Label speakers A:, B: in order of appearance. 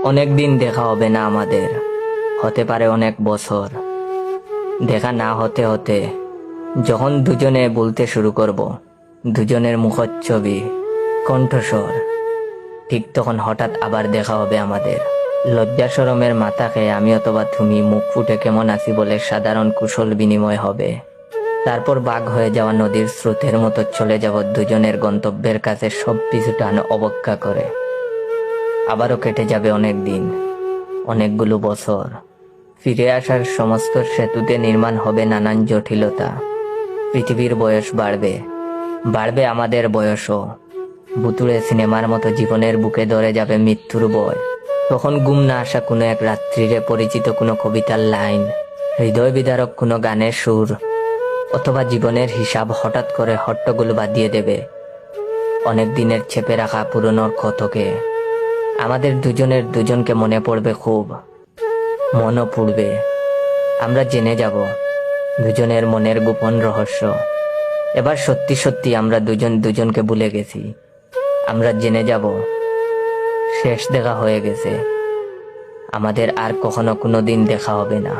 A: অনেক দিন দেখা হবে না আমাদের, হতে পারে অনেক বছর। দেখা না হতে হতে যখন দুজনে বলতে শুরু করব, দুজনের মুখচ্ছবি, কণ্ঠস্বর, ঠিক তখন হঠাৎ আবার দেখা হবে আমাদের। লজ্জা শরমের মাথা খেয়ে আমি অথবা তুমি মুখ ফুটে কেমন আছি বলে সাধারণ কুশল বিনিময় হবে। তারপর বাঘ হয়ে যাওয়া নদীর স্রোতের মতো চলে যাব দুজনের গন্তব্যের কাছে, সব পিছু টান অবজ্ঞা করে। আবারও কেটে যাবে অনেক দিন, অনেকগুলো বছর। ফিরে আসার সমস্ত সেতুতে নির্মাণ হবে নানান জটিলতা। পৃথিবীর বয়স বাড়বে, বাড়বে আমাদের বয়সও। ভুতুড়ে সিনেমার মতো জীবনের বুকে ধরে যাবে মৃত্যুর ভয়। তখন ঘুম না আসা কোনো এক রাত্রিরে পরিচিত কোনো কবিতার লাইন, হৃদয় বিদারক কোনো গানের সুর, অথবা জীবনের হিসাব হঠাৎ করে হট্টগোল বাঁধিয়ে দেবে অনেক দিনের চেপে রাখা পুরনোর ক্ষতকে। আমাদের দুজনের দুজনকে মনে পড়বে খুব, মনও পড়বে। আমরা জেনে যাব দুজনের মনের গোপন রহস্য। এবার সত্যি সত্যি আমরা দুজন দুজনকে ভুলে গেছি। আমরা জেনে যাব শেষ দেখা হয়ে গেছে, আমাদের আর কখনো কোনো দিন দেখা হবে না।